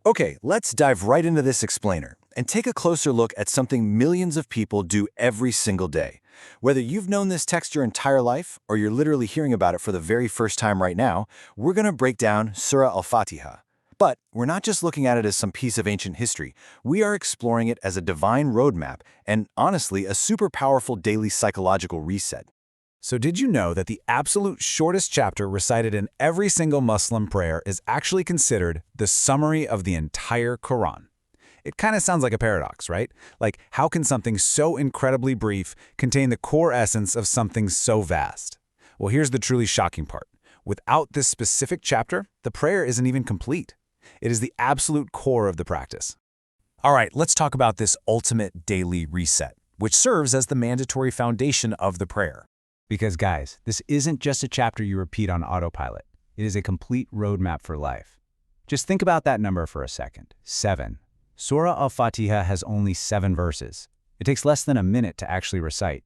Okay, let's dive right into this explainer and take a closer look at something millions of people do every single day. Whether you've known this text your entire life or you're literally hearing about it for the very first time right now, we're going to break down Surah Al-Fatiha. But we're not just looking at it as some piece of ancient history. We are exploring it as a divine roadmap and, honestly, a super powerful daily psychological reset. So did you know that the absolute shortest chapter recited in every single Muslim prayer is actually considered the summary of the entire Qur'an? It kind of sounds like a paradox, right? Like, how can something so incredibly brief contain the core essence of something so vast? Well, here's the truly shocking part. Without this specific chapter, the prayer isn't even complete. It is the absolute core of the practice. All right, let's talk about this ultimate daily reset, which serves as the mandatory foundation of the prayer. Because guys, this isn't just a chapter you repeat on autopilot. It is a complete roadmap for life. Just think about that number for a second. 7. Surah Al-Fatiha has only 7 verses. It takes less than a minute to actually recite.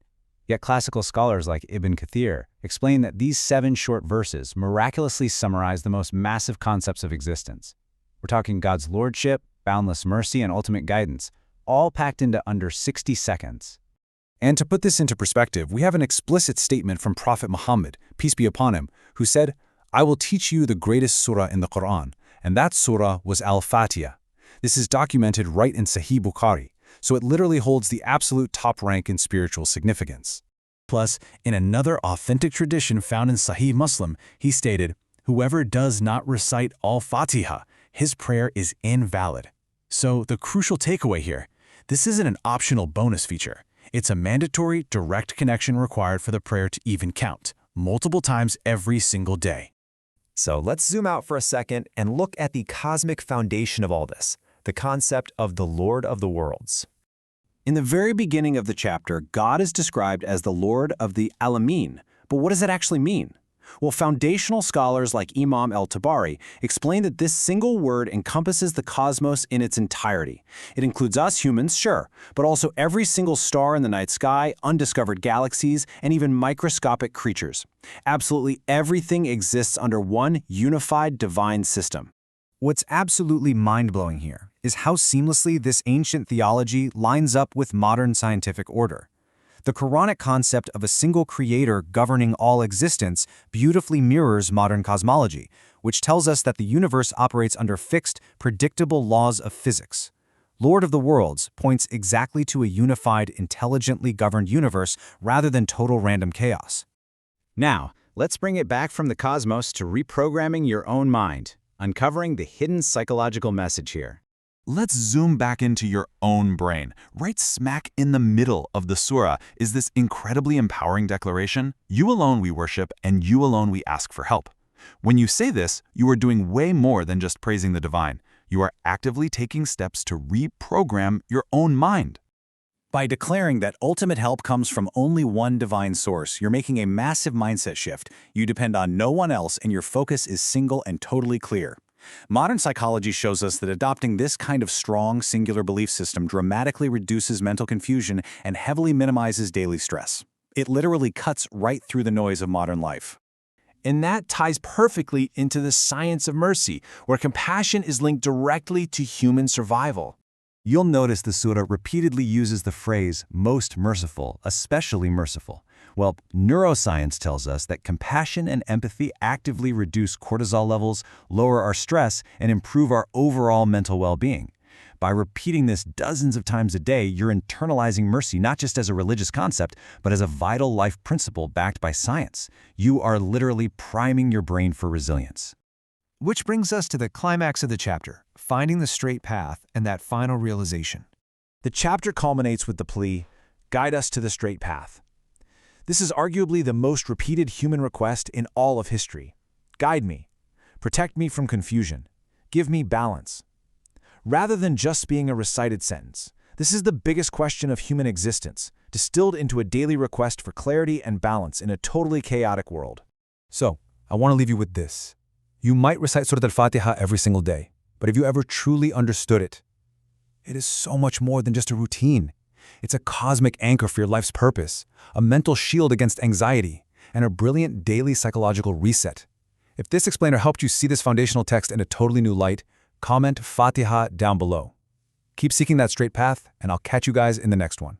Yet classical scholars like Ibn Kathir explain that these 7 short verses miraculously summarize the most massive concepts of existence. We're talking God's lordship, boundless mercy, and ultimate guidance, all packed into under 60 seconds. And to put this into perspective, we have an explicit statement from Prophet Muhammad, peace be upon him, who said, "I will teach you the greatest surah in the Qur'an," and that surah was Al-Fatiha. This is documented right in Sahih Bukhari, so it literally holds the absolute top rank in spiritual significance. Plus, in another authentic tradition found in Sahih Muslim, he stated, "Whoever does not recite Al-Fatiha, his prayer is invalid." So the crucial takeaway here, this isn't an optional bonus feature. It's a mandatory, direct connection required for the prayer to even count, multiple times every single day. So let's zoom out for a second and look at the cosmic foundation of all this, the concept of the Lord of the worlds. In the very beginning of the chapter, God is described as the Lord of the Alamin. But what does that actually mean? Well, foundational scholars like Imam Al-Tabari explain that this single word encompasses the cosmos in its entirety. It includes us humans, sure, but also every single star in the night sky, undiscovered galaxies, and even microscopic creatures. Absolutely everything exists under one unified divine system. What's absolutely mind-blowing here is how seamlessly this ancient theology lines up with modern scientific order. The Quranic concept of a single creator governing all existence beautifully mirrors modern cosmology, which tells us that the universe operates under fixed, predictable laws of physics. Lord of the Worlds points exactly to a unified, intelligently governed universe rather than total random chaos. Now, let's bring it back from the cosmos to reprogramming your own mind, uncovering the hidden psychological message here. Let's zoom back into your own brain. Right smack in the middle of the surah is this incredibly empowering declaration, "You alone we worship, and you alone we ask for help." When you say this, you are doing way more than just praising the divine. You are actively taking steps to reprogram your own mind. By declaring that ultimate help comes from only one divine source, you're making a massive mindset shift. You depend on no one else, and your focus is single and totally clear. Modern psychology shows us that adopting this kind of strong, singular belief system dramatically reduces mental confusion and heavily minimizes daily stress. It literally cuts right through the noise of modern life. And that ties perfectly into the science of mercy, where compassion is linked directly to human survival. You'll notice the surah repeatedly uses the phrase, most merciful, especially merciful. Well, neuroscience tells us that compassion and empathy actively reduce cortisol levels, lower our stress, and improve our overall mental well-being. By repeating this dozens of times a day, you're internalizing mercy not just as a religious concept, but as a vital life principle backed by science. You are literally priming your brain for resilience. Which brings us to the climax of the chapter, finding the straight path and that final realization. The chapter culminates with the plea, "Guide us to the straight path." This is arguably the most repeated human request in all of history. Guide me. Protect me from confusion. Give me balance. Rather than just being a recited sentence, this is the biggest question of human existence, distilled into a daily request for clarity and balance in a totally chaotic world. So, I want to leave you with this. You might recite Surah Al-Fatiha every single day, but if you ever truly understood it, it is so much more than just a routine. It's a cosmic anchor for your life's purpose, a mental shield against anxiety, and a brilliant daily psychological reset. If this explainer helped you see this foundational text in a totally new light, comment Fatiha down below. Keep seeking that straight path, and I'll catch you guys in the next one.